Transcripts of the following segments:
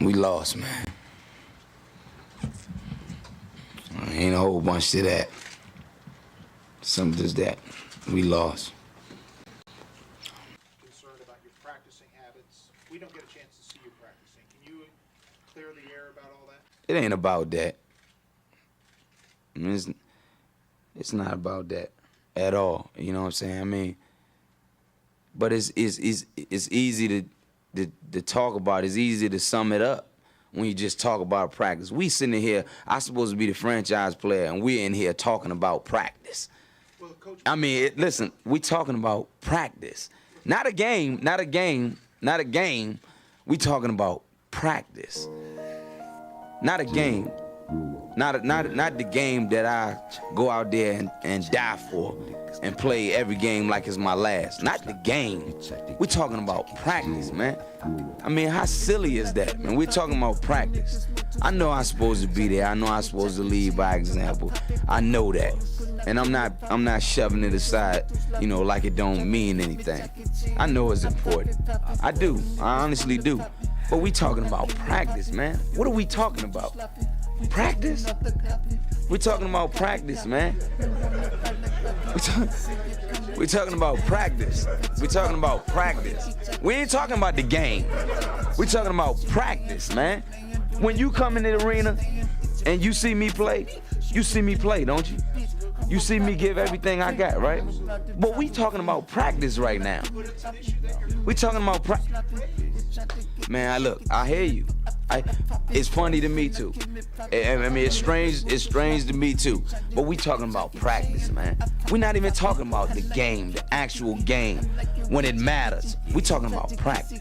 We lost, man. Ain't a whole bunch to that. Something just that. We lost. Concerned about your practicing habits. We don't get a chance to see you practicing. Can you clear the air about all that? It ain't about that. I mean, it's not about that at all. You know what I'm saying? I mean, but it's easy to talk about. It's easy to sum it up when you just talk about practice. We sitting here, I'm supposed to be the franchise player, and we're in here talking about practice. Well, Coach, I mean, listen, we talking about practice. Not a game, not a game, not a game. We talking about practice. Not a game. Not the game that I go out there and die for and play every game like it's my last. Not the game. We're talking about practice, man. I mean, how silly is that, man? We're talking about practice. I know I'm supposed to be there. I know I'm supposed to lead by example. I know that. And I'm not shoving it aside, you know, like it don't mean anything. I know it's important. I do. I honestly do. But we talking about practice, man. What are we talking about? Practice? We're talking about practice, man. We're talking about practice. We're talking about practice. We ain't talking about the game. We're talking about practice, man. When you come in the arena and you see me play, don't you? You see me give everything I got, right? But we talking about practice right now. We talking about practice. Man, look, I hear you. It's funny to me too. I mean, it's strange to me too. But we talking about practice, man. We're not even talking about the game, the actual game, when it matters. We talking about practice.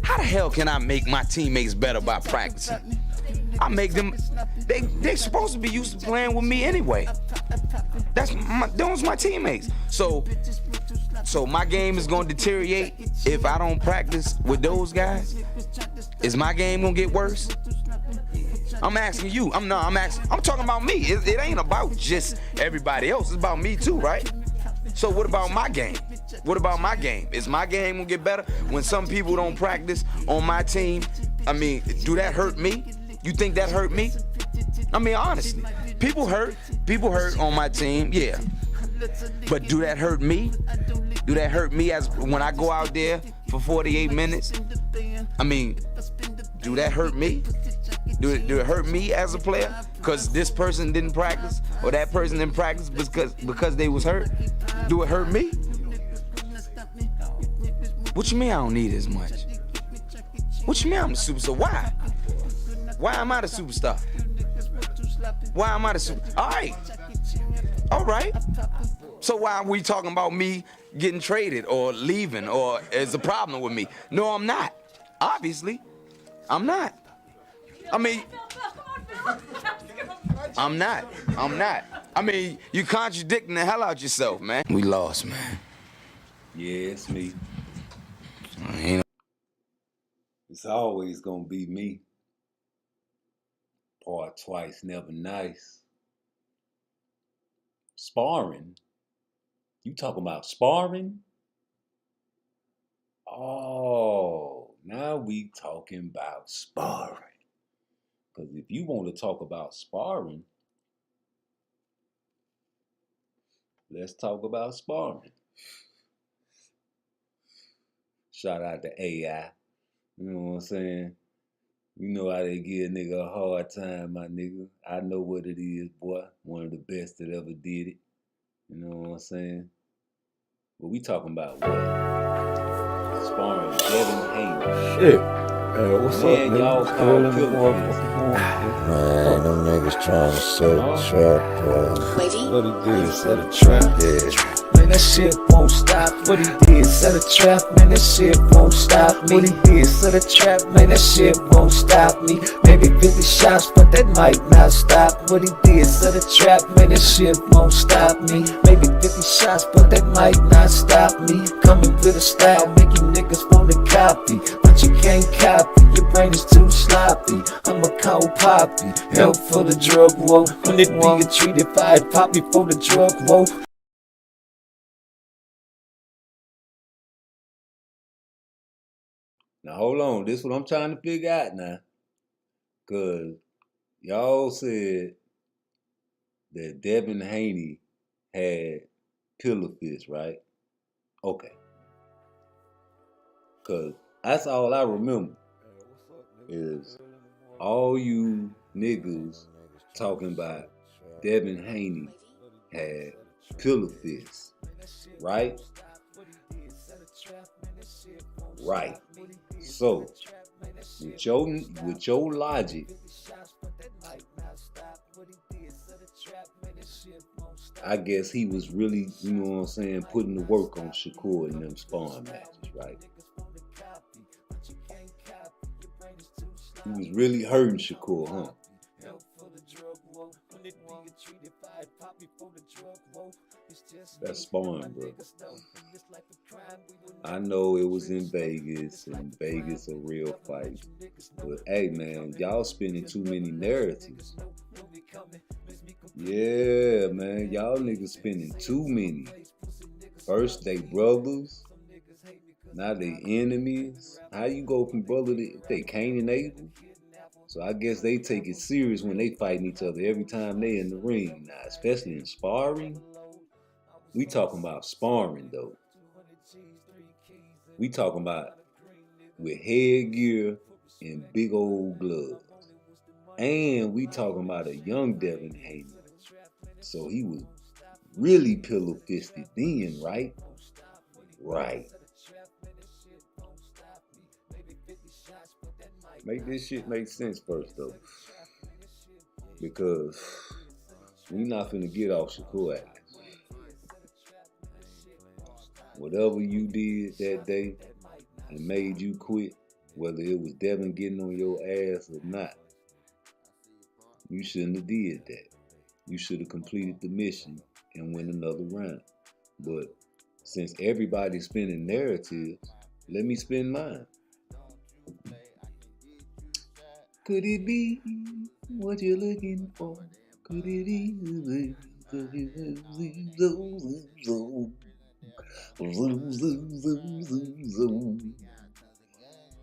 How the hell can I make my teammates better by practicing? I make them, they supposed to be used to playing with me anyway. Those my teammates. So my game is gonna deteriorate if I don't practice with those guys? Is my game gonna get worse? I'm asking you. I'm talking about me. It ain't about just everybody else. It's about me too, right? So what about my game? What about my game? Is my game gonna get better when some people don't practice on my team? I mean, do that hurt me? You think that hurt me? I mean, honestly, people hurt on my team, yeah. But do that hurt me? Do that hurt me as when I go out there for 48 minutes? I mean, do that hurt me? Do it hurt me as a player? Because this person didn't practice or that person didn't practice because they was hurt? Do it hurt me? What you mean I don't need as much? What you mean I'm a superstar? Why? Why am I the superstar? Why am I the superstar? All right. So why are we talking about me getting traded or leaving or is a problem with me? No, I'm not. Obviously, I'm not. I mean, I'm not. I mean, you contradicting the hell out yourself, man. We lost, man. Yeah, it's me. Ain't It's always gonna be me. Part twice, never nice. Sparring? You talking about sparring? Oh, now we talking about sparring. Because if you want to talk about sparring, let's talk about sparring. Shout out to AI. You know what I'm saying? You know how they give a nigga a hard time, my nigga. I know what it is, boy. One of the best that ever did it. You know what I'm saying? But we talking about what? Sparring, Devin Haney. Shit. What's Man, up, y'all nigga? call Man, them niggas trying to set a trap, bro. What he did, set a trap. Yeah. Man, that shit won't stop. What he did, set a trap. Man, that shit won't stop me. What he did, set a trap. Man, that shit won't stop me. Maybe 50 shots, but that might not stop. What he did, set a trap. Man, that shit won't stop me. Maybe 50 shots, but that might not stop me. Coming with a style, make you niggas wanna copy, but you can't copy. Your brain is too sloppy. I'm a cold poppy, help for the drug war. When it be a treat if I pop before the drug war. Now hold on, this is what I'm trying to figure out now. Cause y'all said that Devin Haney had pillow fists, right? Okay. Cause that's all I remember is all you niggas talking about Devin Haney had pillow fists, right? Right. So, with your logic, I guess he was really, you know what I'm saying, putting the work on Shakur in them sparring matches, right? He was really hurting Shakur, huh? That's sparring, bro. I know it was in Vegas, and Vegas a real fight. But hey, man, y'all spinning too many narratives. Yeah, man, y'all niggas spinning too many. First they brothers, now they enemies. How you go from brother to they Cain and Abel? So I guess they take it serious when they fighting each other every time they in the ring now, especially in sparring. We talking about sparring though. We talking about with headgear and big old gloves. And we talking about a young Devin Haney. So he was really pillow fisted then, right? Right. Make this shit make sense first though. Because we not finna get off Shakur ass. Whatever you did that day and made you quit, whether it was Devin getting on your ass or not, you shouldn't have did that. You should have completed the mission and win another round. But since everybody's spinning narratives, let me spin mine. Could it be what you're looking for? Could it be?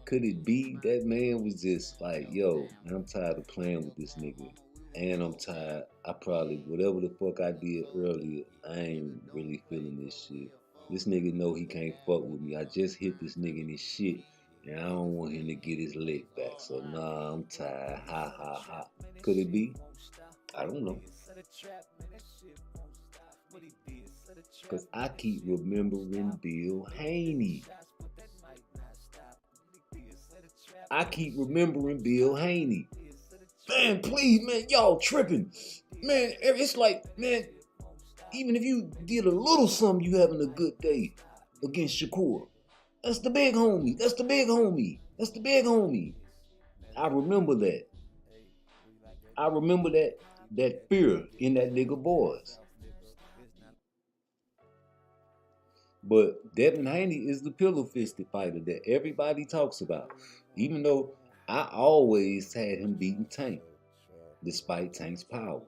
Could it be that man was just like, yo, I'm tired of playing with this nigga. And I'm tired. I probably, whatever the fuck I did earlier, I ain't really feeling this shit. This nigga know he can't fuck with me. I just hit this nigga in his shit. And I don't want him to get his leg back. So nah, I'm tired. Ha ha ha. Could it be? I don't know. Cause I keep remembering Bill Haney. I keep remembering Bill Haney. Man, please, man, y'all tripping. Man, it's like, man, even if you did a little something, you having a good day against Shakur. That's the big homie. That's the big homie. That's the big homie. I remember that. I remember that fear in that nigga voice. But Devin Haney is the pillow-fisted fighter that everybody talks about. Even though I always had him beating Tank, despite Tank's power.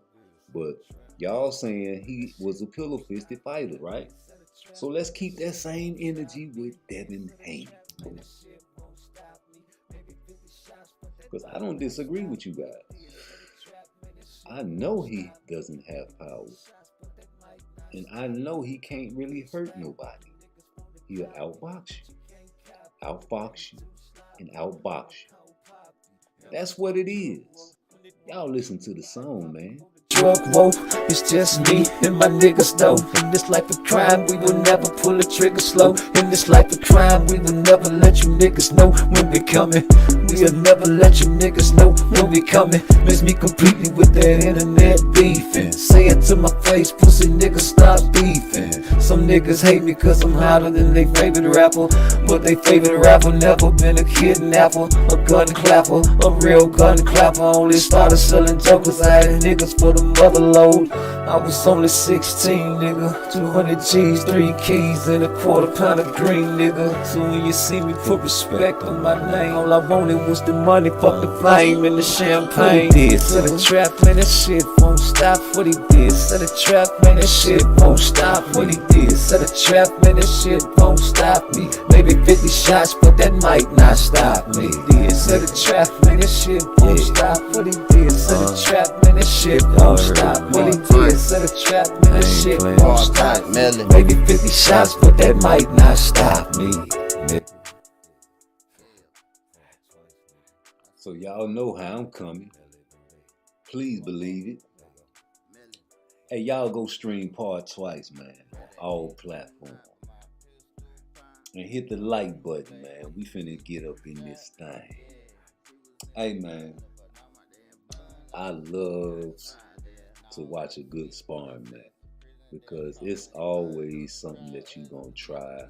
But y'all saying he was a pillow-fisted fighter, right? So let's keep that same energy with Devin Haney. Because I don't disagree with you guys. I know he doesn't have power. And I know he can't really hurt nobody. He'll outbox you, outfox you, and outbox you. That's what it is. Y'all listen to the song, man. Drug woe, it's just me and my niggas though. In this life of crime, we will never pull the trigger slow. In this life of crime, we will never let you niggas know when we coming. We'll never let you niggas know when we coming. Miss me completely with that internet beefing. Say it to my face, pussy niggas stop beefing. Some niggas hate me cause I'm hotter than they favorite rapper. But they favorite rapper never been a kidnapper, a gun clapper, a real gun clapper. Only started selling jokers, I had niggas for the mother load. I was only 16, nigga. 200 G's, 3 keys, and a quarter pound of green, nigga. So when you see me, put respect on my name. All I wanted was the money, fuck the fame and the champagne. This to the trap, man, that shit won't stop. stop. What he did, set a trap, man, that shit won't stop. What he did, set a trap, man, that shit won't stop me. Maybe 50 shots, but that might not stop me. Did set a trap, man, that shit won't stop. What he did, set a trap, man, that shit won't stop. What he did, set a trap, man, that shit won't stop. Maybe 50 shots, but that might not stop me. So y'all know how I'm coming. Please believe it. Hey, y'all go stream Part Twice, man. All platforms. And hit the like button, man. We finna get up in this thing. Hey, man. I love to watch a good sparring match because it's always something that you gonna try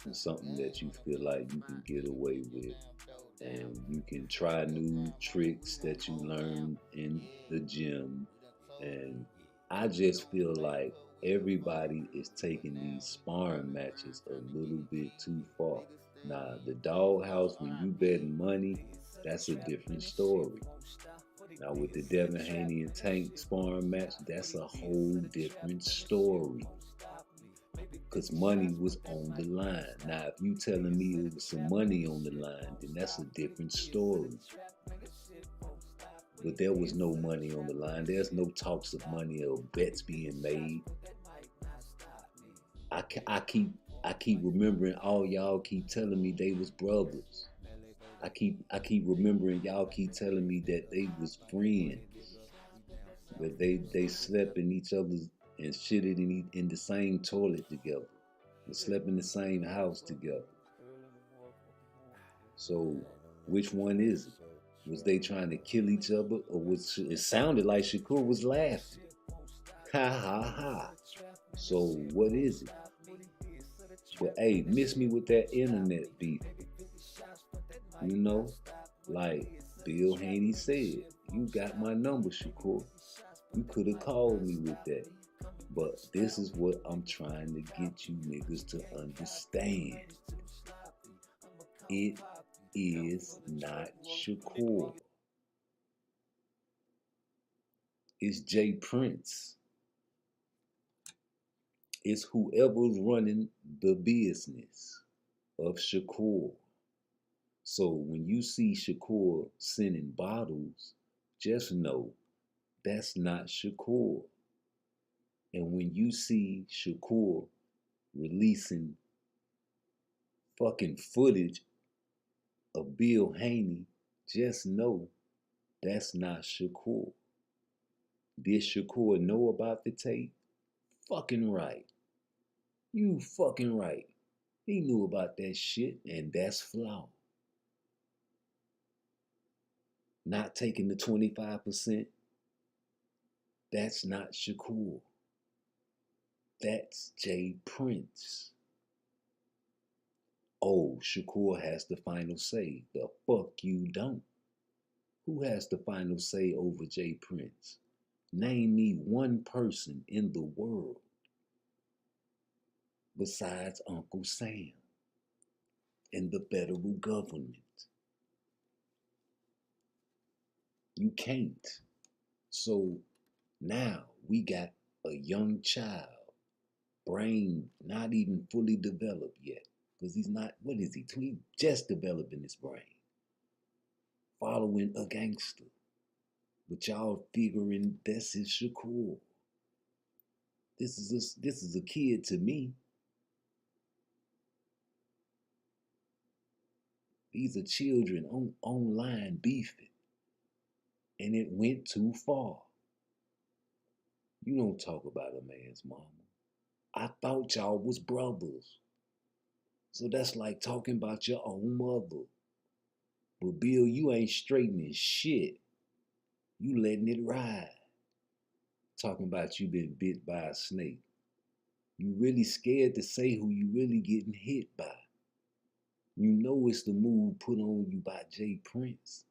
and something that you feel like you can get away with. And you can try new tricks that you learned in the gym. And I just feel like everybody is taking these sparring matches a little bit too far. Now, the doghouse, when you betting money, that's a different story. Now, with the Devin Haney and Tank sparring match, that's a whole different story. Because money was on the line. Now, if you telling me it was some money on the line, then that's a different story. But there was no money on the line. There's no talks of money or bets being made. I keep remembering all y'all keep telling me they was brothers. I keep remembering y'all keep telling me that they was friends. That they slept in each other's and shitted in the same toilet together. And slept in the same house together. So which one is it? Was they trying to kill each other, or was it sounded like Shakur was laughing? Ha ha ha. So what is it? But hey, miss me with that internet beef. You know, like Bill Haney said, you got my number, Shakur. You could have called me with that. But this is what I'm trying to get you niggas to understand. It is not Shakur. It's Jay Prince. It's whoever's running the business of Shakur. So when you see Shakur sending bottles, just know that's not Shakur. And when you see Shakur releasing fucking footage of Bill Haney, just know that's not Shakur. Did Shakur know about the tape? Fucking right. You fucking right. He knew about that shit, and that's flawed. Not taking the 25%, that's not Shakur. That's Jay Prince. Oh, Shakur has the final say. The fuck you don't. Who has the final say over Jay Prince? Name me one person in the world besides Uncle Sam and the federal government. You can't. So now we got a young child, brain not even fully developed yet, because he's not, what is he? He's just developing his brain, following a gangster. But y'all figuring this is Shakur. This is a kid to me. These are children online beefing. And it went too far. You don't talk about a man's mama. I thought y'all was brothers. So that's like talking about your own mother. But Bill, you ain't straightening shit. You letting it ride. Talking about you been bit by a snake. You really scared to say who you really getting hit by. You know it's the move put on you by Jay Prince.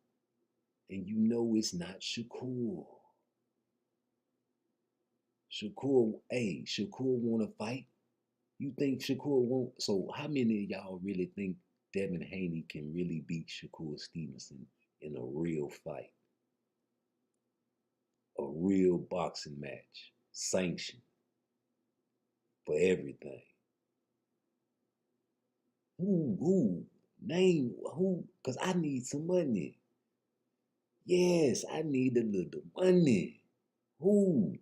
And you know it's not Shakur. Shakur wanna fight? You think Shakur won't? So how many of y'all really think Devin Haney can really beat Shakur Stevenson in a real fight? A real boxing match, sanctioned for everything. Who? Name who? Cause I need some money. Yes, I need a little money. Who?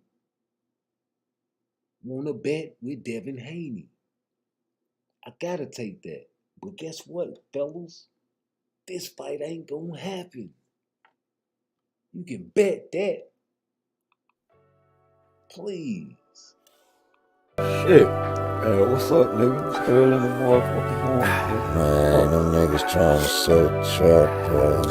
Wanna bet with Devin Haney? I gotta take that. But guess what, fellas? This fight ain't gonna happen. You can bet that. Please. Shit. Man, what's up, nigga? It's early in the motherfucking morning. Man, them niggas trying to set a trap, bro.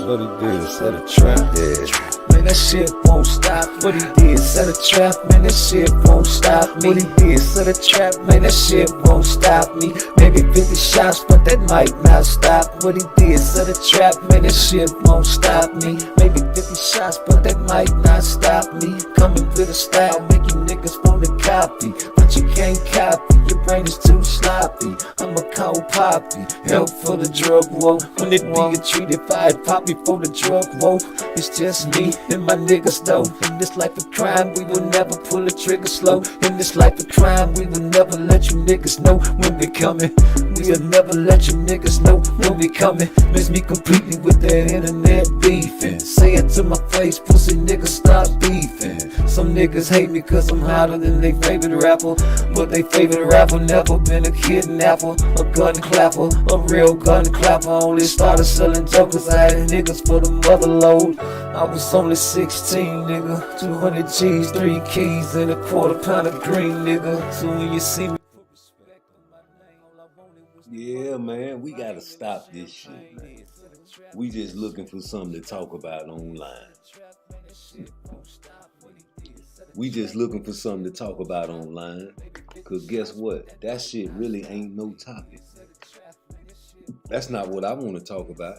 What he did, set a trap. Yeah. Man, that shit won't stop. What he did, set a trap. Man, that shit won't stop me. What he did, set a trap. Man, that shit won't stop me. Maybe 50 shots, but that might not stop. What he did, set a trap. Man, that shit won't stop me. Maybe 50 shots, but that might not stop me. Coming with a style, make you niggas wanna copy, but you can't copy. Your brain is too sloppy. I'm a cold poppy, help for the drug war. When it be treated, if I pop before the drug war, it's just me and my niggas though. In this life of crime, we will never pull the trigger slow. In this life of crime, we will never let you niggas know when we coming. We'll never let you niggas know when we coming. Miss me completely with that internet beefing. Say it to my face, pussy niggas, stop beefing. Some niggas hate me cause I'm hotter than they favorite rapper, but they favorite rapper never been a kidnapper, a gun clapper, a real gun clapper. Only started selling jokers, I had niggas for the mother load. I was only 16, nigga. 200 G's, 3 keys, and a quarter-pound of green, nigga. So when you see me, put respect on my name. All I wanted was Yeah, man, we gotta stop this shit, man. We just looking for something to talk about online. We just looking for something to talk about online. Cause guess what? That shit really ain't no topic. That's not what I want to talk about.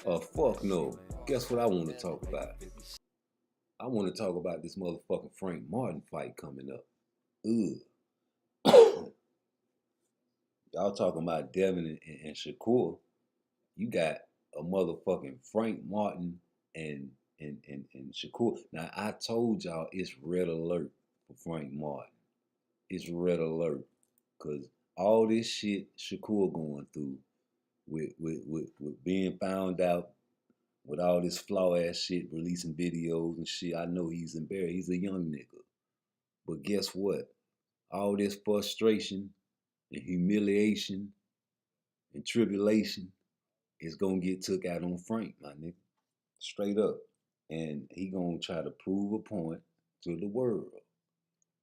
Fuck no. Guess what I want to talk about? I want to talk about this motherfucking Frank Martin fight coming up. Ugh. Y'all talking about Devin and Shakur. You got a motherfucking Frank Martin and Shakur. Now I told y'all it's red alert for Frank Martin. It's red alert. Cause all this shit Shakur going through with being found out with all this flaw ass shit, releasing videos and shit. I know he's embarrassed. He's a young nigga. But guess what? All this frustration and humiliation and tribulation is gonna get took out on Frank, my nigga. Straight up. And he gonna try to prove a point to the world.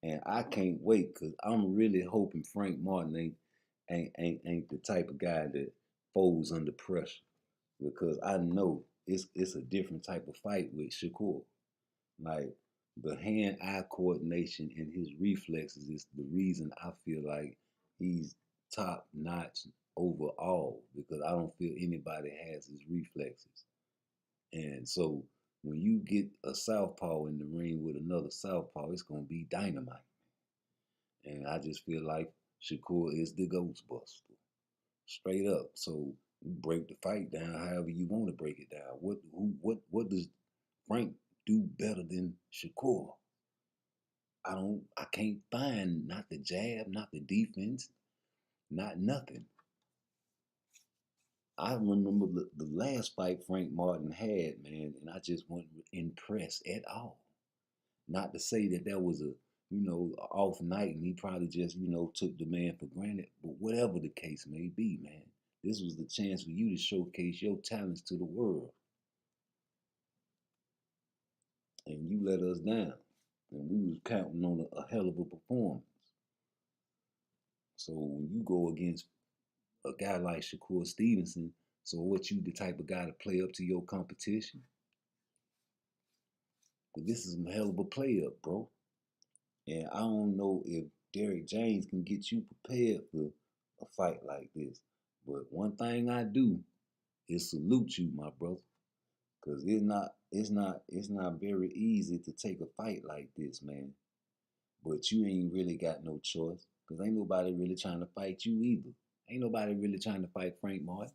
And I can't wait, cause I'm really hoping Frank Martin ain't the type of guy that folds under pressure. Because I know it's a different type of fight with Shakur. Like the hand-eye coordination and his reflexes is the reason I feel like he's top notch overall, because I don't feel anybody has his reflexes. And so when you get a southpaw in the ring with another southpaw, it's gonna be dynamite. And I just feel like Shakur is the Ghostbuster, straight up. So you break the fight down however you want to break it down. What does Frank do better than Shakur? I can't find not the jab, not the defense, not nothing. I remember the last fight Frank Martin had, man, and I just wasn't impressed at all. Not to say that was a, off night and he probably just, took the man for granted. But whatever the case may be, man, this was the chance for you to showcase your talents to the world. And you let us down. And we was counting on a hell of a performance. So when you go against a guy like Shakur Stevenson, so what, you the type of guy to play up to your competition? But this is a hell of a play up, bro. And I don't know if Derrick James can get you prepared for a fight like this. But one thing I do is salute you, my brother. Cause it's not very easy to take a fight like this, man. But you ain't really got no choice. Cause ain't nobody really trying to fight you either. Ain't nobody really trying to fight Frank Martin.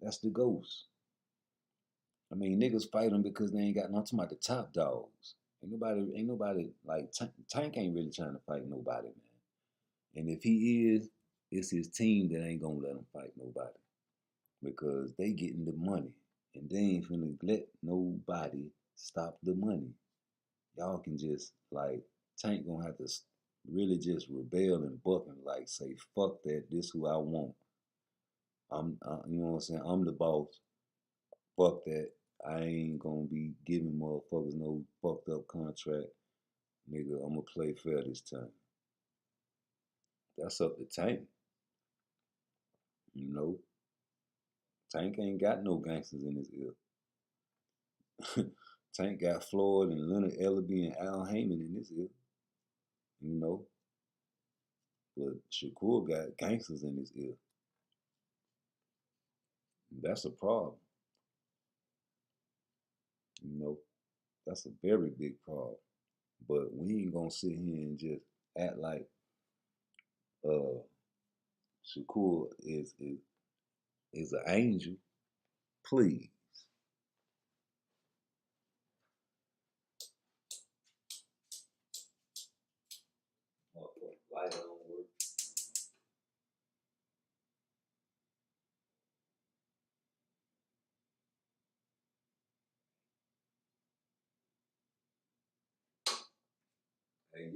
That's the ghost. I mean, niggas fight them because they ain't got nothing about the top dogs. Ain't nobody like Tank ain't really trying to fight nobody, man. And if he is, it's his team that ain't gonna let him fight nobody because they getting the money, and they ain't finna let nobody stop the money. Y'all can just like Tank gonna have to really just rebel and buck and like say fuck that. This who I want. You know what I'm saying? I'm the boss. Fuck that. I ain't gonna be giving motherfuckers no fucked up contract. Nigga, I'm gonna play fair this time. That's up to Tank. You know? Tank ain't got no gangsters in his ear. Tank got Floyd and Leonard Ellaby and Al Heyman in his ear. You know? But Shakur got gangsters in his ear. That's a problem. You know? That's a very big problem. But we ain't gonna sit here and just act like Shakur is an angel. Please. Light don't work. Hey,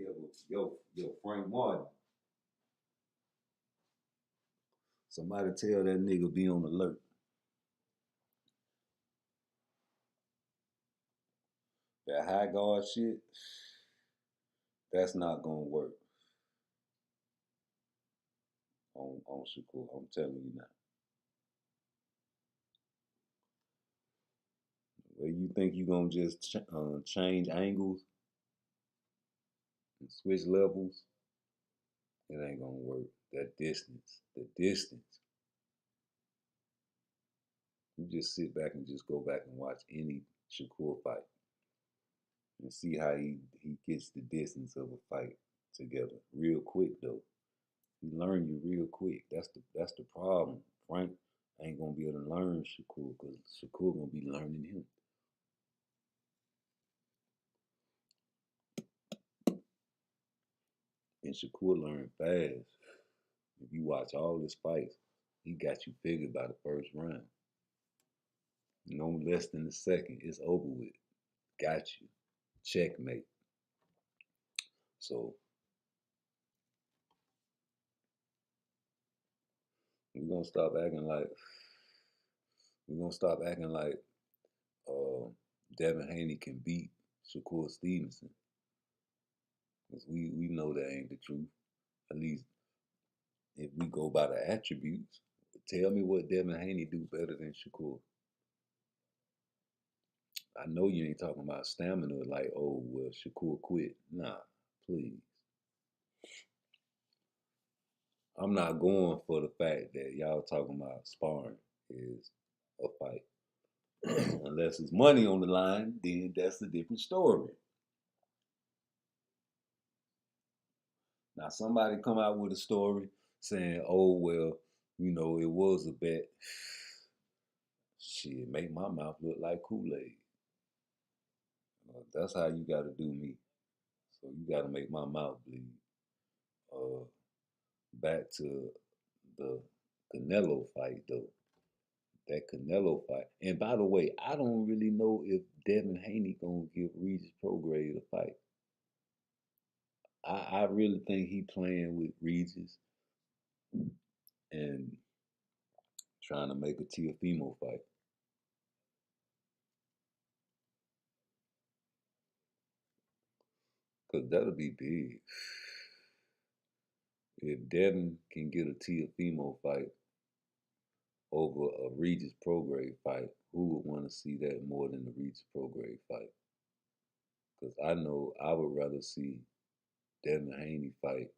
yo, Frank Martin. Somebody tell that nigga be on alert. That high guard shit, that's not gonna work on Shakur. I'm telling you now. Where you think you gonna just change angles and switch levels, it ain't gonna work. That distance, the distance. You just sit back and just go back and watch any Shakur fight and see how he gets the distance of a fight together real quick though. He learn you real quick. That's the problem. Frank ain't gonna be able to learn Shakur because Shakur gonna be learning him. And Shakur learned fast. If you watch all his fights, he got you figured by the first round. No less than a second, it's over with. Got you. Checkmate. So we're gonna stop acting like Devin Haney can beat Shakur Stevenson. Because we know that ain't the truth. At least if we go by the attributes, tell me what Devin Haney do better than Shakur. I know you ain't talking about stamina like, oh, well, Shakur quit. Nah, please. I'm not going for the fact that y'all talking about sparring is a fight. Unless it's money on the line, then that's a different story. Now, somebody come out with a story saying, oh, well, you know, it was a bet. Shit, make my mouth look like Kool-Aid. That's how you got to do me. So you got to make my mouth bleed. Back to the Canelo fight, though. That Canelo fight. And by the way, I don't really know if Devin Haney gonna give Regis Prograis a fight. I really think he playing with Regis and trying to make a Teofimo fight. Because that'll be big. If Devin can get a Teofimo fight over a Regis Prograis fight, who would want to see that more than the Regis Prograis fight? Because I know I would rather see Devin Haney fight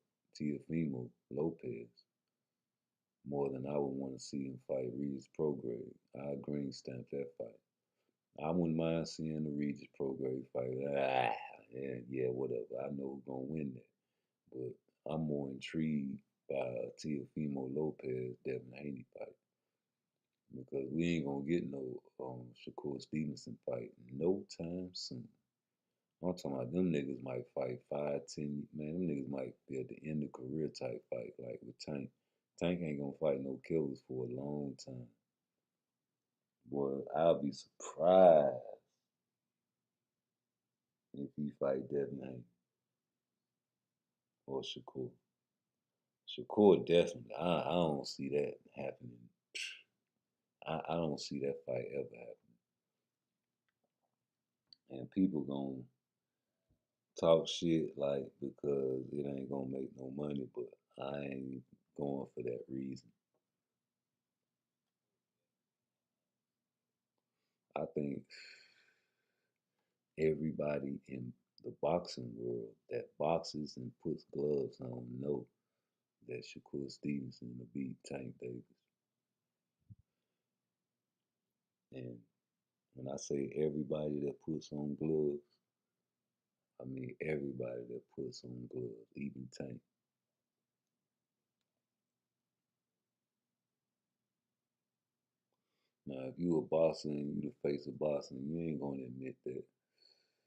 Teofimo Lopez more than I would want to see him fight Regis Prograis. I green stamp that fight. I wouldn't mind seeing the Regis Prograis fight. Yeah, whatever. I know who's gonna win that. But I'm more intrigued by Teofimo Lopez Devin Haney fight. because we ain't gonna get no Shakur Stevenson fight no time soon. I'm talking about them niggas might fight 5, 10, man, them niggas might be at the end of career type fight, like with Tank. Tank ain't gonna fight no killers for a long time. Boy, I'll be surprised if he fight Devin Haney or Shakur. Shakur definitely. I don't see that happening. I don't see that fight ever happening. And people gonna talk shit like because it ain't gonna make no money, but I ain't going for that reason. I think everybody in the boxing world that boxes and puts gloves on know that Shakur Stevenson will beat Tank Davis. And when I say everybody that puts on gloves, I mean everybody that puts on gloves, even Tank. Now, if you a boxer and you the face of boxing, you ain't gonna admit that.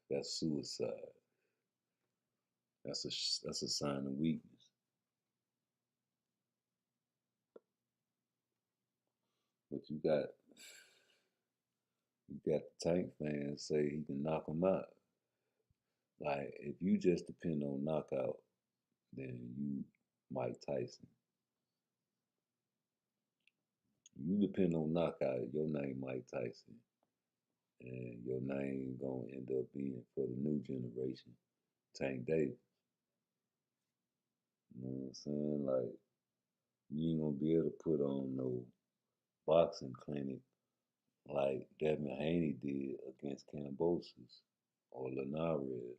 That's suicide. That's a sign of weakness. But you got the Tank fans say he can knock him out. Like if you just depend on knockout, then you Mike Tyson. You depend on knockout, your name Mike Tyson, and your name gonna end up being for the new generation, Tank Davis. You know what I'm saying? Like you ain't gonna be able to put on no boxing clinic like Devin Haney did against Cambosis or Linares.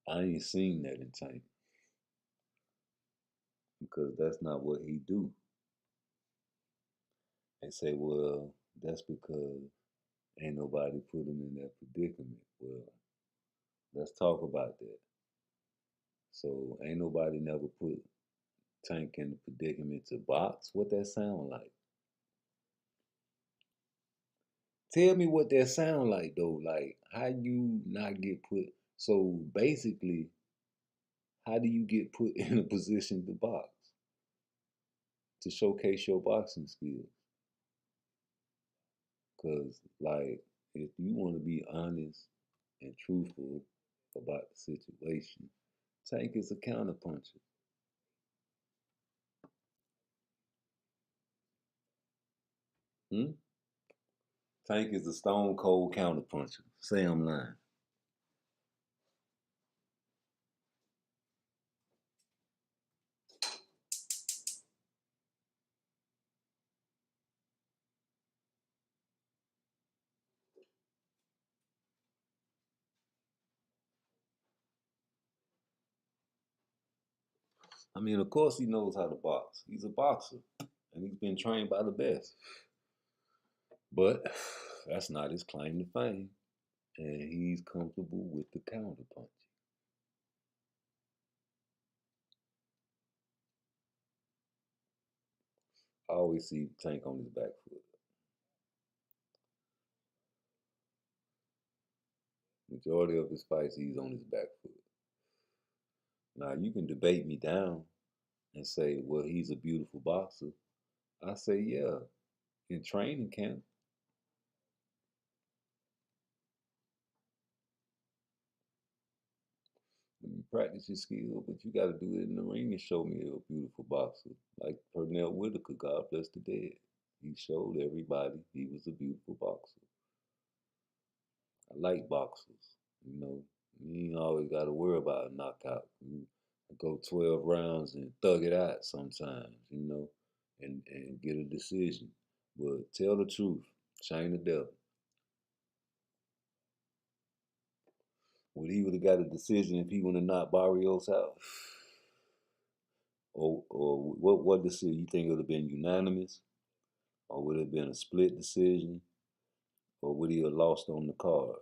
I ain't seen that in Tank because that's not what he do. They say, well, that's because ain't nobody put him in that predicament. Well, let's talk about that. So ain't nobody never put Tank in the predicament to box? What that sound like? Tell me what that sound like though. Like how you not get put so basically how do you get put in a position to box? To showcase your boxing skills. Cause like if you want to be honest and truthful about the situation, Tank is a counterpuncher. Hmm? Tank is a stone cold counterpuncher. Say I'm lying. I mean, of course he knows how to box. He's a boxer, and he's been trained by the best. But that's not his claim to fame, and he's comfortable with the counterpunch. I always see Tank on his back foot. Majority of his fights, he's on his back foot. Now you can debate me down and say, well, he's a beautiful boxer. I say, yeah, in training camp. When you practice your skill, but you got to do it in the ring and show me a beautiful boxer. Like Pernell Whitaker, God bless the dead. He showed everybody he was a beautiful boxer. I like boxers, you know. You ain't always got to worry about a knockout. You go 12 rounds and thug it out sometimes, you know, and get a decision. But tell the truth, shame the devil. Would he would have got a decision if he would have knocked Barrios out? Or what decision? You think it would have been unanimous? Or would it have been a split decision? Or would he have lost on the card?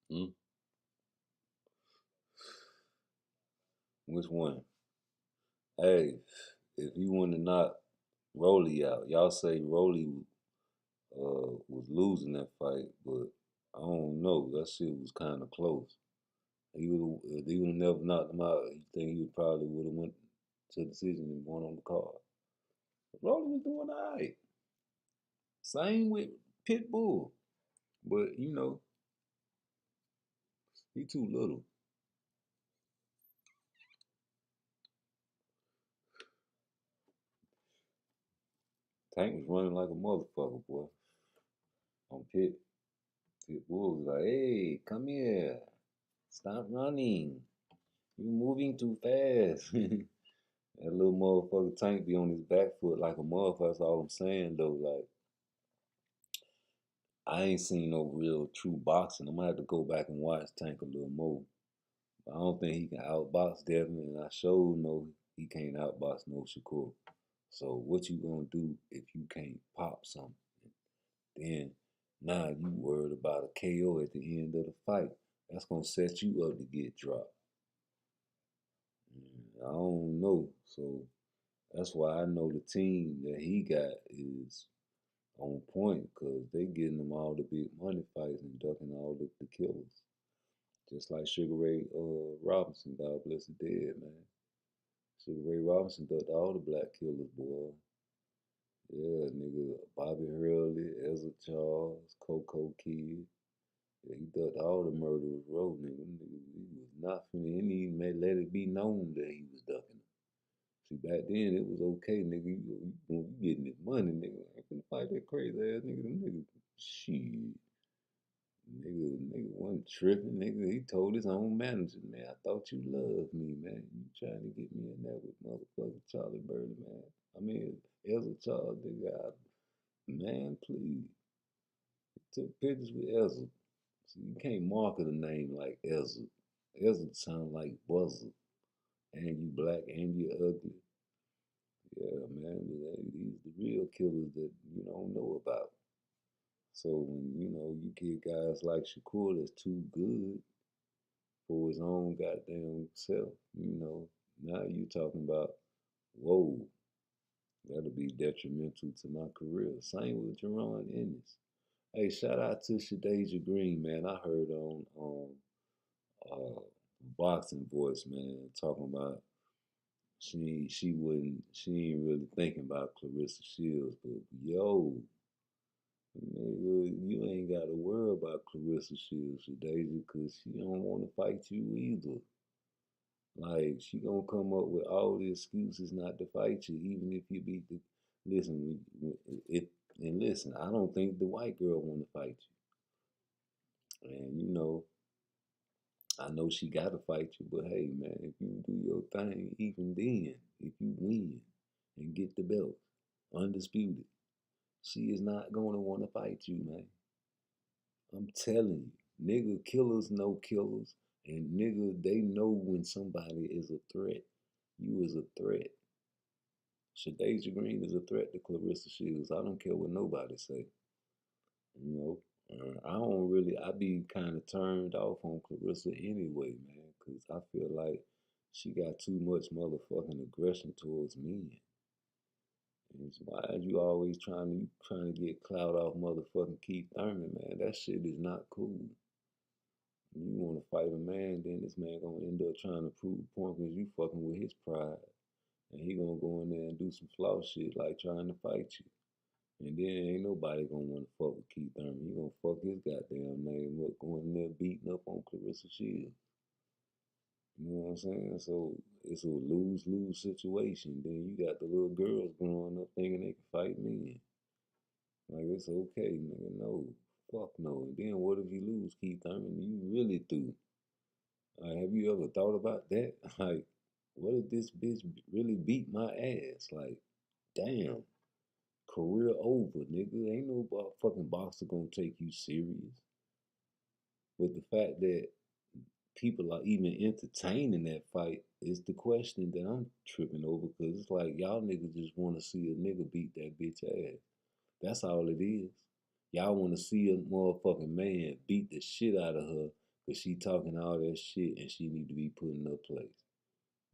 Hmm? Which one? Hey, if you want to knock Rolly out, y'all say Rolly was losing that fight, but I don't know. That shit was kind of close. If he would have never knocked him out, you think he probably would have went to the decision and won on the card. Rolly was doing all right. Same with Pitbull, but you know he too little. Tank was running like a motherfucker, boy. On Pitbull was like, "Hey, come here, stop running. You moving too fast." That little motherfucker Tank be on his back foot like a motherfucker. That's all I'm saying though. Like I ain't seen no real true boxing. I'm gonna have to go back and watch Tank a little more. But I don't think he can outbox Devin, and I sure know he can't outbox no Shakur. So what you gonna do if you can't pop something? Then now you worried about a KO at the end of the fight. That's gonna set you up to get dropped. I don't know. So that's why I know the team that he got is on point because they getting them all the big money fights and ducking all the killers. Just like Sugar Ray Robinson, God bless the dead, man. Sugar Ray Robinson ducked all the black killers, boy. Yeah, nigga, Bobby Hurley, Ezra Charles, Coco Kid. Yeah, he ducked all the murderers road, nigga. Nigga, he was not finna, and he may let it be known that he was ducking them. See, back then it was okay, nigga. You getting this money, nigga. I ain't finna fight that crazy ass nigga. Them niggas, shit. Nigga wasn't tripping, nigga. He told his own manager, man, I thought you loved me, man. You trying to get me in there with motherfucking Charlie Birdie, man. I mean, Ezra Charles, nigga, man, please. He took pictures with Ezra. So you can't market a name like Ezra. Ezra sound like Buzzer. And you black and you ugly. Yeah, man, but these the real killers that you don't know about. So when you get guys like Shakur that's too good for his own goddamn self, now you talking about, whoa, that'll be detrimental to my career. Same with Jerron Ennis. Hey, shout out to Shadeja Green, man. I heard on uh, Boxing Voice, man, talking about she ain't really thinking about Clarissa Shields, but yo, nigga, you ain't got to worry about Clarissa Shields today because she don't want to fight you either. Like, she gonna come up with all the excuses not to fight you, even if you beat the. Listen, listen, I don't think the white girl want to fight you. And, I know she got to fight you, but hey, man, if you do your thing, even then, if you win and get the belt, undisputed, she is not going to want to fight you, man. I'm telling you, nigga, killers know killers, and nigga, they know when somebody is a threat. You is a threat. Shadeja Green is a threat to Clarissa Shields. I don't care what nobody say. I don't really, I be kind of turned off on Clarissa anyway, man, because I feel like she got too much motherfucking aggression towards men. And why are you always trying to get clout off motherfucking Keith Thurman, man? That shit is not cool. You want to fight a man, then this man gonna end up trying to prove a point because you fucking with his pride. And he gonna go in there and do some flaw shit like trying to fight you. And then ain't nobody gonna want to fuck with Keith Thurman. He gonna fuck his goddamn name up going in there beating up on Clarissa Shields. You know what I'm saying? So it's a lose-lose situation. Then you got the little girls growing up thinking they can fight men. Like, it's okay, nigga. No. Fuck no. And then what if you lose, Keith Thurman? You really through. Have you ever thought about that? Like, what if this bitch really beat my ass? Like, damn. Career over, nigga. Ain't no fucking boxer gonna take you serious. But the fact that people are even entertaining that fight is the question that I'm tripping over because it's like y'all niggas just want to see a nigga beat that bitch ass. That's all it is. Y'all want to see a motherfucking man beat the shit out of her because she talking all that shit and she need to be put in her place.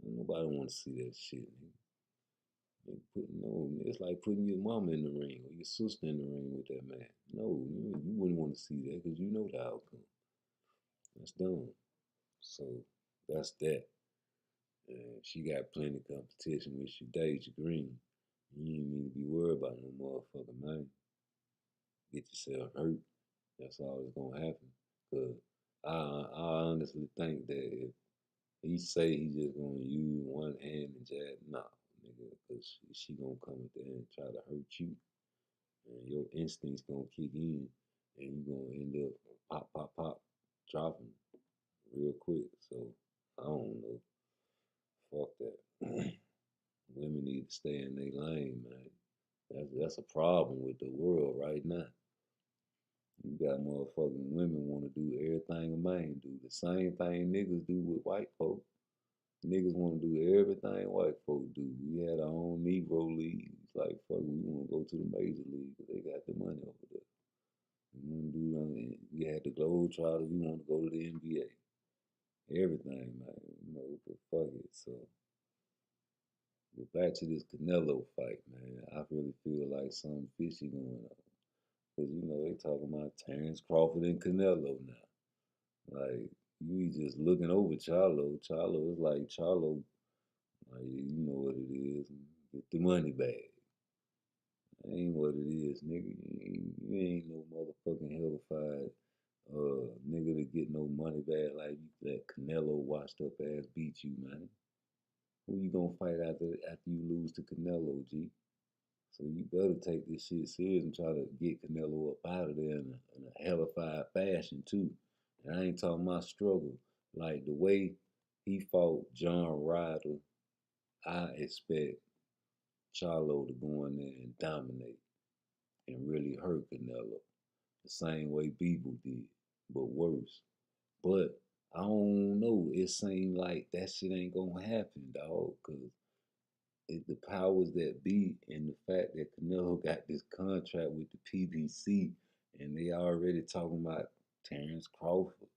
Nobody want to see that shit, nigga. It's like putting your mama in the ring or your sister in the ring with that man. No, you wouldn't want to see that because you know the outcome. That's dumb. So that's that. She got plenty of competition with you, Deja Green. You ain't need to be worried about no motherfucking man. Get yourself hurt. That's all that's gonna happen. Cause I honestly think that if he say he just gonna use one hand and jab, nah, nigga, cause she gonna come at the end and try to hurt you, and your instincts gonna kick in, and you gonna end up pop, pop, pop, dropping real quick. So I don't know. Fuck that. Women need to stay in their lane, man. That's a problem with the world right now. You got motherfucking women want to do everything a man do. The same thing niggas do with white folk. Niggas want to do everything white folk do. We had our own Negro league. It's like, fuck, we want to go to the major league because they got the money over there. We had the Globetrotters. We want to go to the NBA. Everything, man. But fuck it. So, but back to this Canelo fight, man. I really feel like something fishy going on. Because, they talking about Terrence Crawford and Canelo now. Like, you just looking over Charlo. Charlo is like, Charlo, like, you know what it is. Get the money back. That ain't what it is, nigga. You ain't no motherfucking hellified nigga to get no money back like that Canelo washed up ass beat you, man. Who you gonna fight after you lose to Canelo, G? So you better take this shit serious and try to get Canelo up out of there in a hellified fashion too. And I ain't talking about struggle. Like the way he fought John Ryder, I expect Charlo to go in there and dominate and really hurt Canelo. The same way Beeble did, but worse. But I don't know. It seems like that shit ain't gonna happen, dog, because the powers that be and the fact that Canelo got this contract with the PBC and they already talking about Terrence Crawford.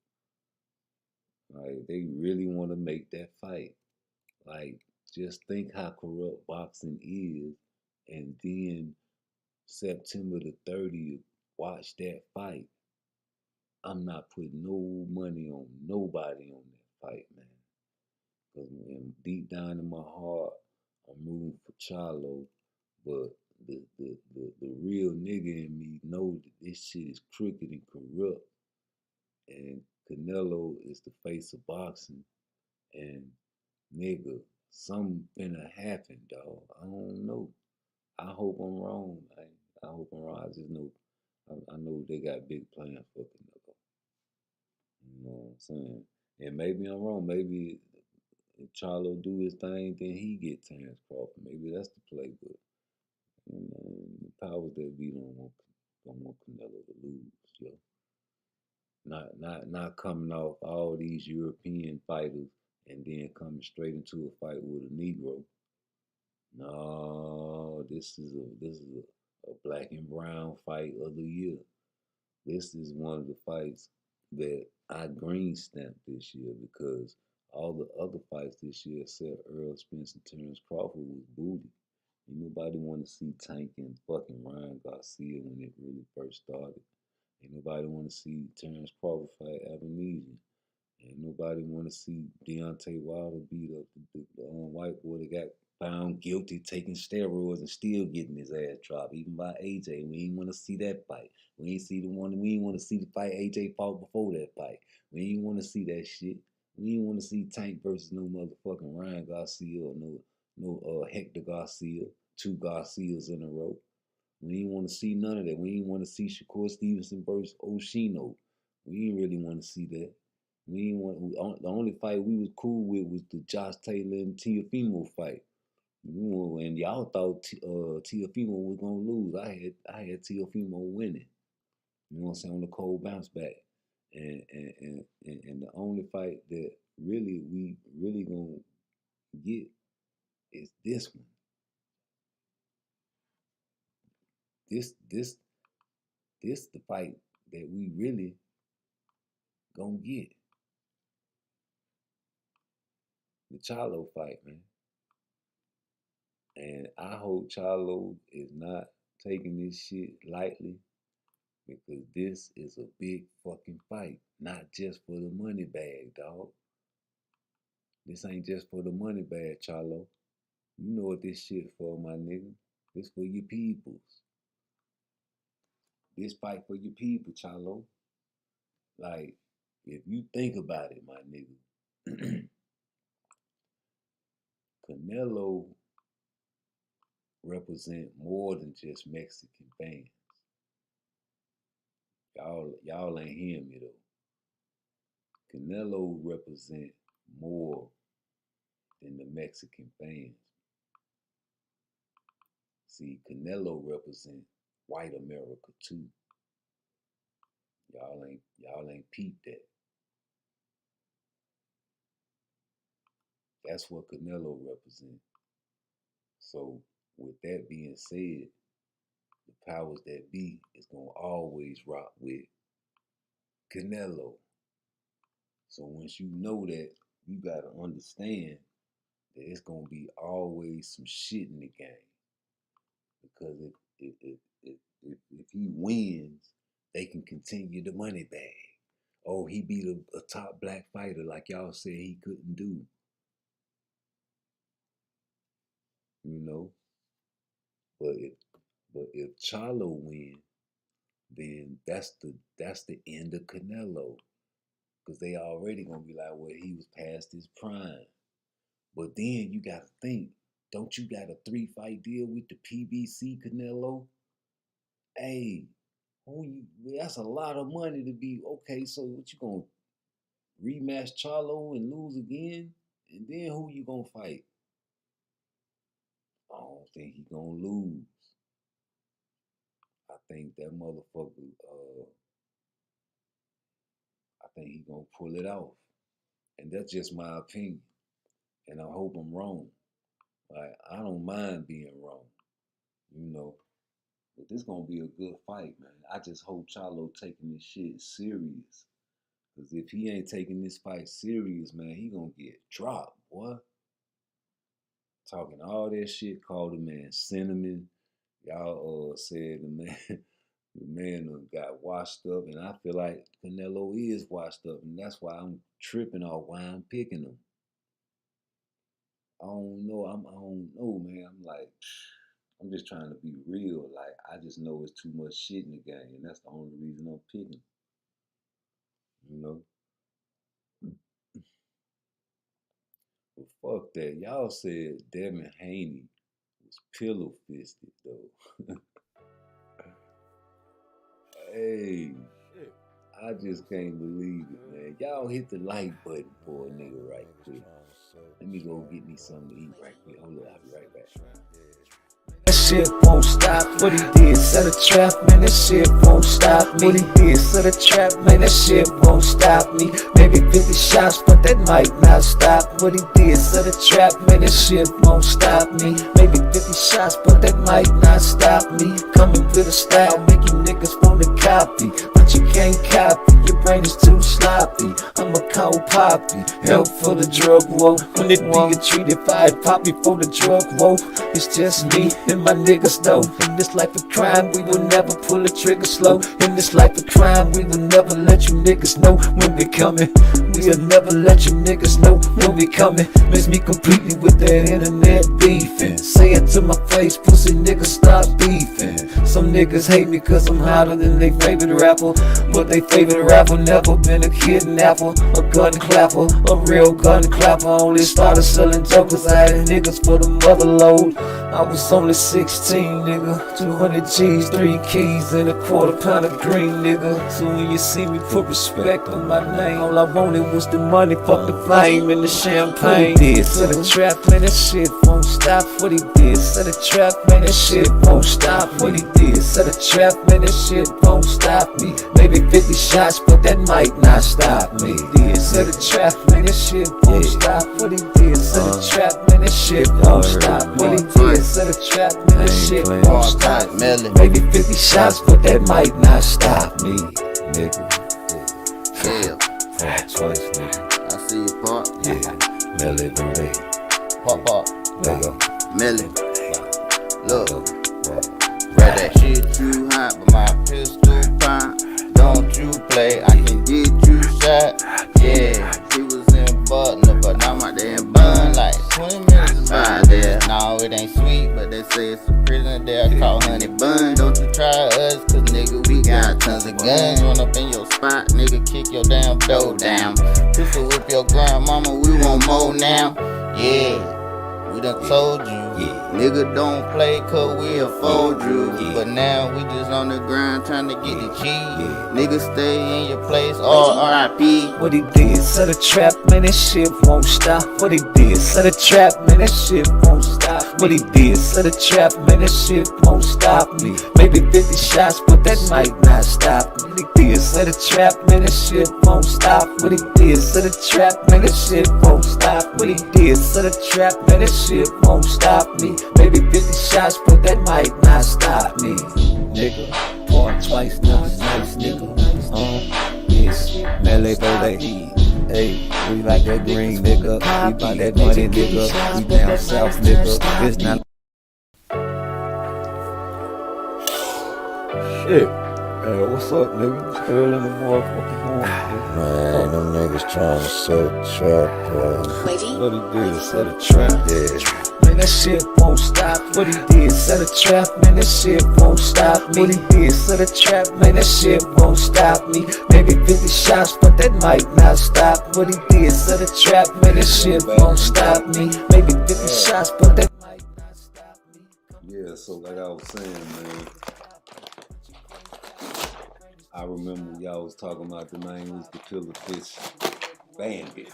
Like, they really want to make that fight. Like, just think how corrupt boxing is, and then September the 30th, watch that fight. I'm not putting no money on nobody on that fight, man. Because deep down in my heart, I'm rooting for Charlo, but the real nigga in me know that this shit is crooked and corrupt. And Canelo is the face of boxing. And nigga, something finna happen, dog. I don't know. I hope I'm wrong, man. I hope I'm wrong. I just know, I know they got big plans for Canelo. You know what I'm saying? And maybe I'm wrong. Maybe if Charlo do his thing, then he get Terrence Crawford. Maybe that's the play, but the powers that be don't want Canelo to lose, yo. Not coming off all these European fighters and then coming straight into a fight with a Negro. No, this is a black and brown fight of the year. This is one of the fights that I green stamped this year because all the other fights this year, except Earl Spence and Terrence Crawford, was booty. Ain't nobody want to see Tank and fucking Ryan Garcia when it really first started. Ain't nobody want to see Terrence Crawford fight Ebenezer. Ain't nobody want to see Deontay Wilder beat up the white boy that got found guilty taking steroids and still getting his ass dropped, even by AJ. We ain't want to see that fight. We ain't want to see the fight AJ fought before that fight. We ain't want to see that shit. We ain't want to see Tank versus no motherfucking Ryan Garcia or no Hector Garcia, two Garcias in a row. We ain't want to see none of that. We ain't want to see Shakur Stevenson versus Oshino. We ain't really want to see that. We ain't want. The only fight we was cool with was the Josh Taylor and Teofimo fight. And y'all thought Teofimo was gonna lose. I had Teofimo winning. You know what I'm saying, on the cold bounce back. And the only fight that we really gonna get is this one. This the fight that we really gonna get. the Charlo fight, man. And I hope Charlo is not taking this shit lightly, because this is a big fucking fight, not just for the money bag, dog. This ain't just for the money bag, Charlo. You know what this shit for, my nigga. This for your peoples. This fight for your people, Charlo. Like, if you think about it, my nigga, Canelo represent more than just Mexican fans. Y'all ain't hearing me though. Canelo represent more than the Mexican fans. See, Canelo represent white America too. Y'all ain't peeped that. That's what Canelo represents. So with that being said, the powers that be is gonna always rock with Canelo. So once you know that, you gotta understand that it's gonna be always some shit in the game. Because if he wins, they can continue the money bag. Oh, he beat a top black fighter like y'all said he couldn't do. You know? But if Charlo win, then that's the end of Canelo. Because they already gonna be like, well, he was past his prime. But then you gotta think, don't you got a 3-fight deal with the PBC, Canelo? Hey, that's a lot of money to be, okay, so what you gonna rematch Charlo and lose again? And then who you gonna fight? I don't think he gonna lose. I think that motherfucker, I think he gonna pull it off. And that's just my opinion. And I hope I'm wrong. Like, I don't mind being wrong, you know. But this gonna be a good fight, man. I just hope Charlo taking this shit serious. Because if he ain't taking this fight serious, man, he gonna get dropped, boy. Talking all that shit, called the man cinnamon. Y'all said the man got washed up, and I feel like Canelo is washed up, and that's why I'm tripping off why I'm picking him. I don't know, man. I'm just trying to be real. Like, I just know it's too much shit in the game, and that's the only reason I'm picking. You know? But fuck that. Y'all said Devin Haney was pillow-fisted, though. Hey, I just can't believe it, man. Y'all hit the like button for a nigga right quick. Let me go get me something to eat right quick. Hold up, I'll be right back. That shit won't stop. What he did, set a trap, man. That shit won't stop me. What he did, set a trap, man. That shit won't stop me. Maybe 50 shots, but that might not stop. What he did, set a trap, man. That shit won't stop me. Maybe 50 shots, but that might not stop me. Coming with a style, make you niggas want to copy, but you can't copy. Your brain is too sloppy. I'm a cold poppy, help for the drug war. When it be a treat, if I poppy for the drug war, it's just me and my niggas though. In this life of crime, we will never pull the trigger slow. In this life of crime, we will never let you niggas know when we coming. We'll never let you niggas know when we coming. Miss me completely with that internet beefing. Say it to my face, pussy niggas, stop beefing. Some niggas hate me cause I'm hotter than they favorite rapper, but they favorite rapper never been a kidnapper, a gun clapper, a real gun clapper. Only started selling dope cause I had niggas for the mother load. I was only 16, nigga. 200 G's, 3 keys, and a quarter-pound of green, nigga. So when you see me, put respect on my name. All I wanted was the money, fuck the flame and the champagne. What he did, set a trap, man, that shit won't stop. What he did, set a trap, man, that shit won't stop. What he did, set a trap, man, that shit won't stop me. Maybe 50 shots, but that might not stop me. What he did, set a trap, man, that shit won't stop. What he did, set a trap, man, that shit won't stop. What he did, set a trap, man, that shit won't stop. Maybe 50 shots, but that might not stop me, nigga. Yeah. PARTTWICE, nigga. I see you, Part. Yeah. Millie, Millie. Pop up. Lego. Millie. Look. Read that shit too hot, but my pistol pop. Don't you play, I can get you shot. Yeah, he was in Butler, but now I'm out there in Bun. Like 20 minutes by there. No, it ain't sweet, but they say it's a prison there. I call Honey Bun. Don't you try us, cause nigga, we got tons of guns. Run up in your spot, nigga, kick your damn door down. Pistol whip your grandmama, we want more now. Yeah, we done told you. Nigga don't play cause we afford you. But now we just on the grind trying to get the cheese. Nigga stay in your place or R.I.P. What he did, set a trap, man, that shit won't stop. What he did, set a trap, man, that shit won't stop. What he did, set a trap, man, that shit won't stop me. Maybe 50 shots, but that might not stop me. What he did, set a trap, man, that shit won't stop. What he did, set a trap, man, that shit won't stop. What he did, set a trap, man, that shit won't stop me. Maybe 50 shots, but that might not stop me. Nigga, PARTTWICE, nothing nice, nigga. Yes, melee, melee. Hey, we like that green, nigga. We buy that money, nigga. We down south, nigga. It's not. Shit. What's up, nigga? It's early in the motherfucking morning. Man, them niggas trying to set a trap. What he did, set a trap. Yeah. Man, that shit won't stop. What he did, set a trap. Man, that shit won't stop me. What he did, set a trap. Man, that shit won't stop me. Maybe 50 shots, but that might not stop. What he did, set a trap. Man, that shit won't stop me. Maybe 50 shots, but that might not stop me. Yeah, so like I was saying, man, I remember y'all was talking about the name was the Killer Fish Bandit.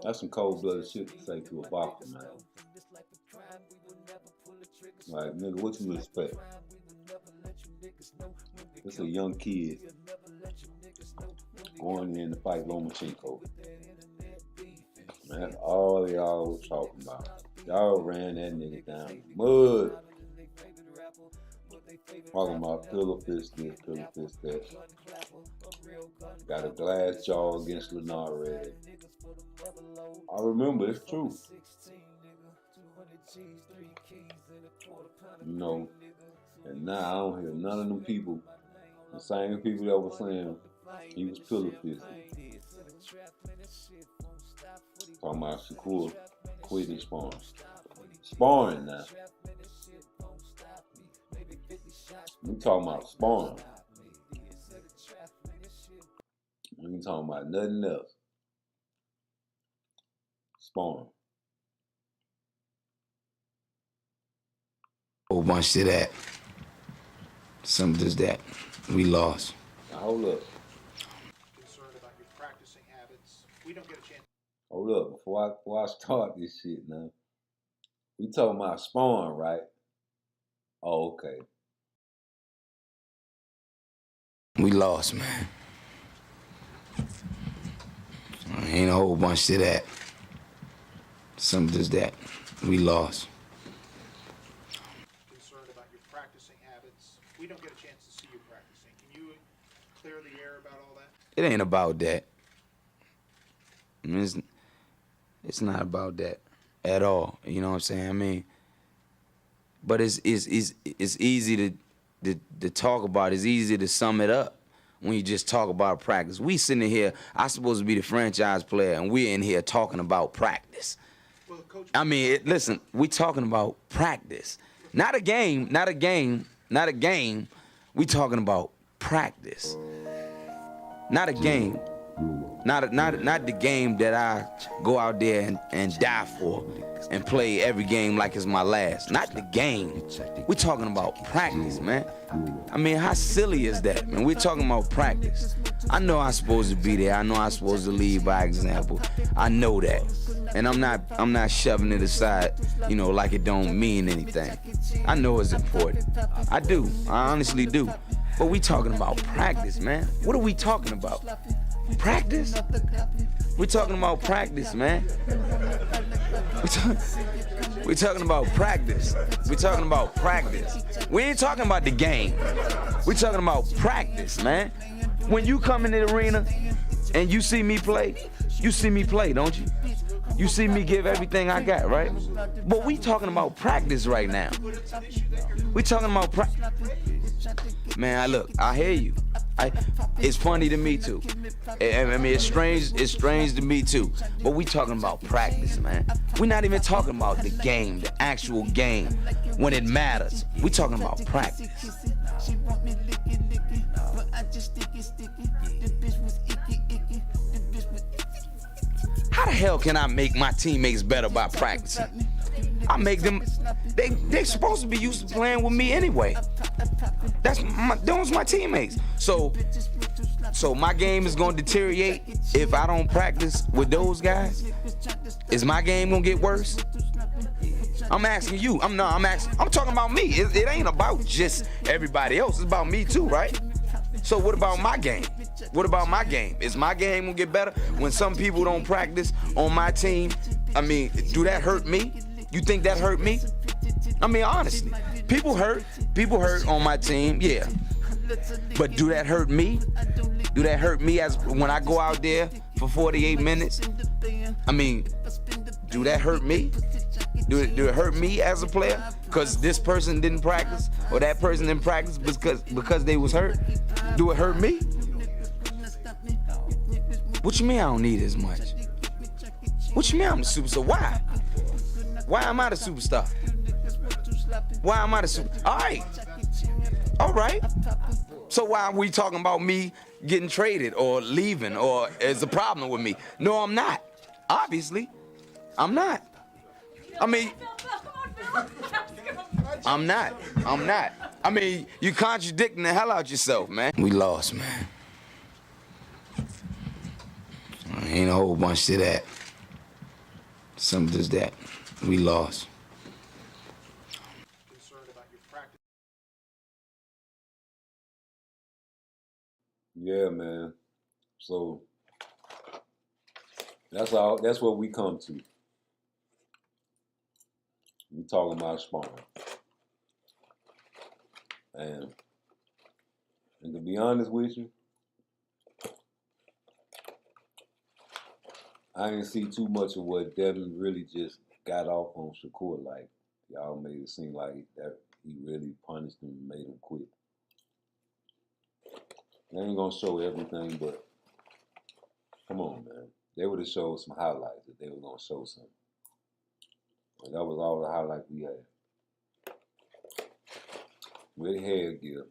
That's some cold-blooded shit to say to a boxer, man. Like, nigga, what you expect? It's a young kid going in to fight Lomachenko. Man, that's all y'all was talking about. Y'all ran that nigga down in mud. Talking about pillow fist this, pillow fist that. Got a glass jaw against Lenard. I remember, it's true. You know, and now I don't hear none of them people, the same people that were saying he was pillow fisted. Talking about Shakur quitting sparring. Sparring now. We talking about sparring. We ain't talking about nothing else. Sparring. Whole bunch of that. Some just that. We lost. Now hold up. Concerned about your practicing habits. We don't get a chance. Hold up. Before I start this shit now. We talking about sparring, right? Oh, okay. We lost, man. Ain't a whole bunch of that. Some just that. We lost. Concerned about your practicing habits. We don't get a chance to see you practicing. Can you clear the air about all that? It ain't about that. I mean, it's not about that at all. You know what I'm saying? I mean, but it's easy to talk about. It's easy to sum it up when you just talk about practice. We sitting here, I'm supposed to be the franchise player, and we're in here talking about practice. Well, Coach, I mean, listen, we talking about practice. Not a game, not a game, not a game. We talking about practice. Not a game. Not the game that I go out there and die for and play every game like it's my last. Not the game. We're talking about practice, man. I mean, how silly is that, man? We're talking about practice. I know I'm supposed to be there. I know I'm supposed to lead by example. I know that. And I'm not shoving it aside, you know, like it don't mean anything. I know it's important. I do. I honestly do. But we talking about practice, man. What are we talking about? Practice? We're talking about practice, man. We're talking about practice. We're talking about practice. We ain't talking about the game. We're talking about practice, man. When you come in the arena and you see me play, You see me play, don't you? You see me give everything I got, right? But we talking about practice right now. We talking about practice. Man, look, I hear you. It's funny to me too. I mean, it's strange to me too. But we talking about practice, man. We're not even talking about the game, the actual game, when it matters. We talking about practice. How the hell can I make my teammates better by practicing? I make them, they supposed to be used to playing with me anyway. Those my teammates. So my game is gonna deteriorate if I don't practice with those guys? Is my game gonna get worse? I'm asking you. I'm talking about me. It ain't about just everybody else. It's about me too, right? So what about my game? What about my game? Is my game gonna get better when some people don't practice on my team? I mean, do that hurt me? You think that hurt me? I mean, honestly, people hurt on my team, yeah. But do that hurt me? Do that hurt me as when I go out there for 48 minutes? I mean, do that hurt me? Do it hurt me as a player? Because this person didn't practice or that person didn't practice because they was hurt? Do it hurt me? What you mean I don't need as much? What you mean I'm the superstar? Why? Why am I the superstar? Why am I the super? All right. So why are we talking about me getting traded or leaving or is a problem with me? No, I'm not. Obviously, I'm not. I mean, I'm not. I mean, you contradicting the hell out yourself, man. We lost, man. Ain't a whole bunch to that. Something just that. We lost. Concerned about your practice. Yeah, man. So that's all. That's what we come to. We talking about sparring, and to be honest with you, I didn't see too much of what Devin really just got off on Shakur. Like, y'all made it seem like that he really punished him and made him quit. They ain't gonna show everything, but come on, man. They would have showed some highlights if they were gonna show something. And that was all the highlights we had. With headgear.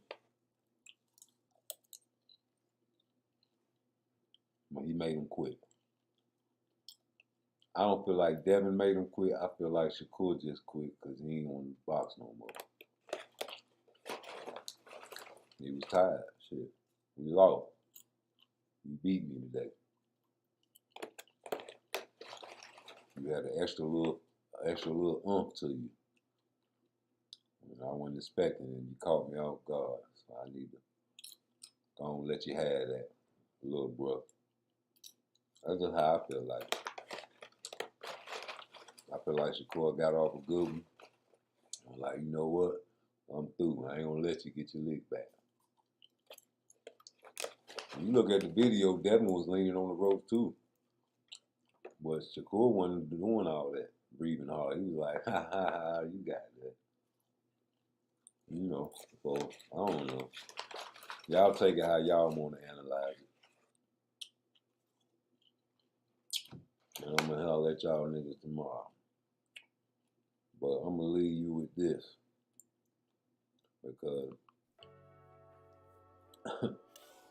But he made him quit. I don't feel like Devin made him quit. I feel like Shakur just quit because he ain't want to box no more. He was tired. Shit. We lost. You beat me today. You had an extra little oomph to you. And I wasn't expecting it, and you caught me off guard. So I need to go and let you have that, little bro. That's just how I feel like. I feel like Shakur got off a good one. I'm like, you know what? I'm through. I ain't gonna let you get your lick back. When you look at the video, Devin was leaning on the rope too. But Shakur wasn't doing all that, breathing hard. He was like, ha ha ha, you got that. You know, so I don't know. Y'all take it how y'all want to analyze it. And I'm gonna holler at y'all niggas tomorrow. But I'm gonna leave you with this. Because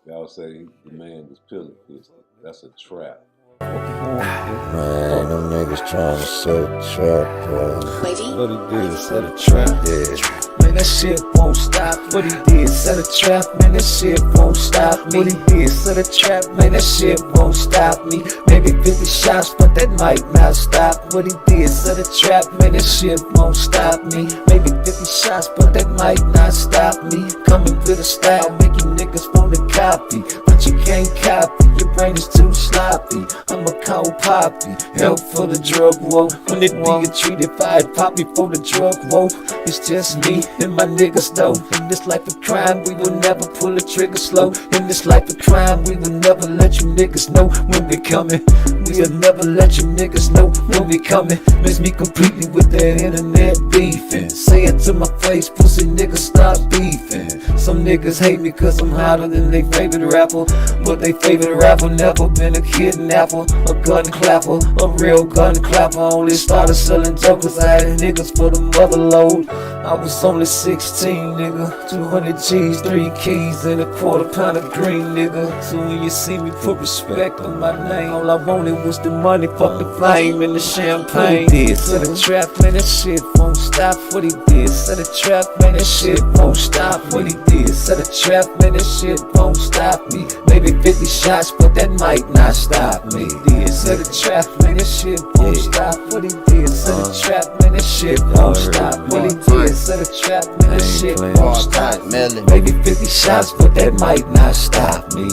y'all say the man was pillow fisted. That's a trap. Man, them niggas trying to set a trap, bro. What he did is set a trap. Yeah. Man, that shit won't stop. What he did, set a trap. Man, that shit won't stop me. What he did, set a trap. Man, that shit won't stop me. Maybe 50 shots, but that might not stop. What he did, set a trap. Man, that shit won't stop me. Maybe 50 shots, but that might not stop me. Coming with a style, making niggas wanna copy, but you can't copy. Your brain is too sloppy. I'm a cold poppy, help for the drug war. When it be treated, if I pop before the drug war. It's just me and my niggas though. In this life of crime, we will never pull the trigger slow. In this life of crime, we will never let you niggas know when we coming. We'll never let you niggas know when we coming. Miss me completely with that internet beefing. Say it to my face, pussy niggas stop beefing. Some niggas hate me cause I'm hotter than they favorite rapper, but they favorite rapper never been a kidnapper, a gun clapper, a real gun clapper. Only started selling jokers, I had niggas for the mother load. I was only 16, nigga. 200 G's, 3 keys, and a quarter pound of green, nigga. So when you see me, put respect on my name. All I wanted was the money, fuck the fame and the champagne. What he did, set a trap, man, that shit won't stop. What he did, set a trap, man, that shit won't stop. What he did, set a trap, man, that shit won't stop me. Maybe 50 shots, but that might not stop me. Did set a trap, man, that shit won't stop. What he did, set a trap, man, that shit won't stop. What he did, set a trap, man, that shit won't stop. Maybe 50 shots, but that might not stop me,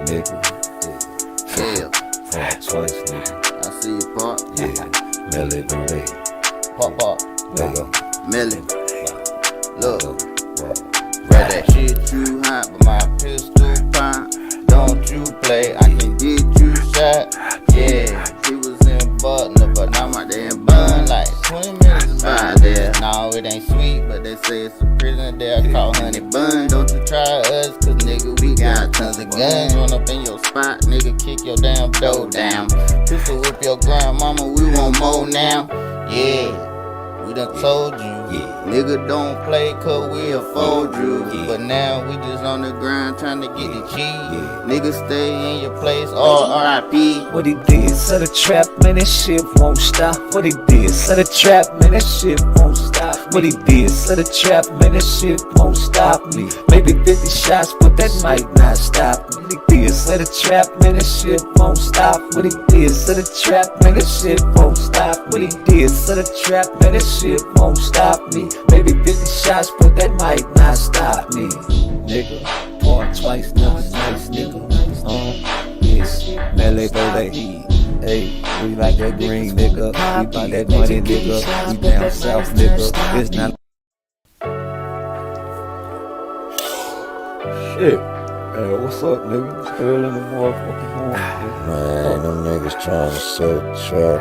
nigga. Yeah. PARTTWICE, nigga. I see you, Part. Yeah, Melly, Melly. Pop. Nigga. Melly. Look. Read that shit too hot, but my pistol fine. Don't you play, I can get you shot. Yeah, he was in Butler, but now I'm out there in Bun. Like 20 minutes by there. No, it ain't sweet, but they say it's a prison there called Honey Bun. Don't you try us, cause nigga, we got tons of guns. Run up in your spot, nigga, kick your damn door down. Pistol whip your grandmama, we want more now. Yeah, we done told you. Nigga don't play cause we afford you. But now we just on the grind trying to get the cheese. Nigga stay in your place or R.I.P. What he did, set a trap, man, that shit won't stop. What he did, set a trap, man, that shit won't stop. What he did, set a trap, man, that shit won't stop me. Maybe 50 shots, but that might not stop me. What he did, set a trap, man, that shit won't stop. What he did, set a trap, man, that shit won't stop. What he did, set a trap, man, that shit won't stop me. Maybe 50 shots, but that might not stop me, nigga. PARTTWICE, never nice, nigga. Yes, Melly, hey, we like that green, nigga. We buy that money, nigga. We down south, nigga. It's not. Shit. Hey, what's up, nigga? It's early in the motherfucking morning. Man, them niggas trying to set a trap.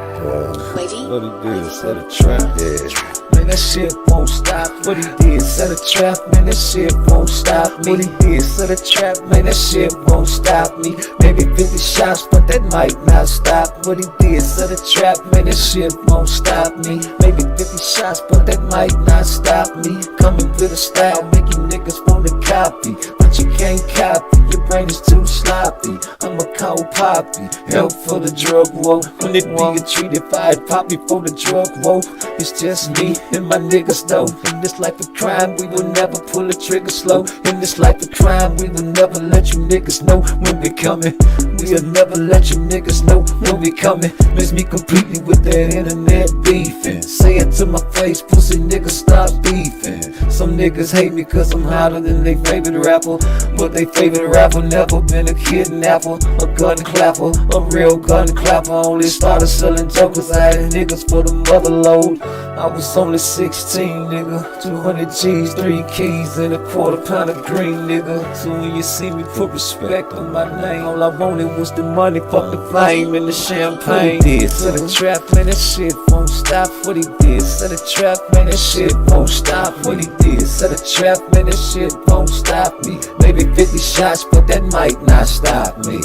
What he did, set a trap. Yeah. Man, that shit won't stop. What he did, set a trap, man, that shit won't stop me. What he did, set a trap, man, that shit won't stop me. Maybe 50 shots, but that might not stop. What he did, set a trap, man, that shit won't stop me. Maybe 50 shots, but that might not stop me. Coming with a style, making niggas wanna copy, but you can't copy. Your brain is too sloppy. I'm a cold poppy, help for the drug war. When it be treated, if I pop before the drug war. It's just me and my niggas though. In this life of crime, we will never pull the trigger slow. In this life of crime, we will never let you niggas know when we coming. We'll never let you niggas know when we coming. Miss me completely with that internet beefing. Say it to my face, pussy niggas stop beefing. Some niggas hate me cause I'm hotter than they favorite rapper, but they favorite rapper never been a kidnapper, a gun clapper, a real gun clapper. Only started selling jokers, I had niggas for the mother load. I was only 16, nigga. 200 G's, 3 keys, and a quarter pound of green, nigga. So when you see me, put respect on my name. All I wanted was the money, fuck the fame and the champagne. What he did, set a trap, man, that shit won't stop. What he did, set a trap, man, that shit won't stop. What he did, set a trap, man, that shit won't stop me. Maybe 50 shots, but that might not stop me.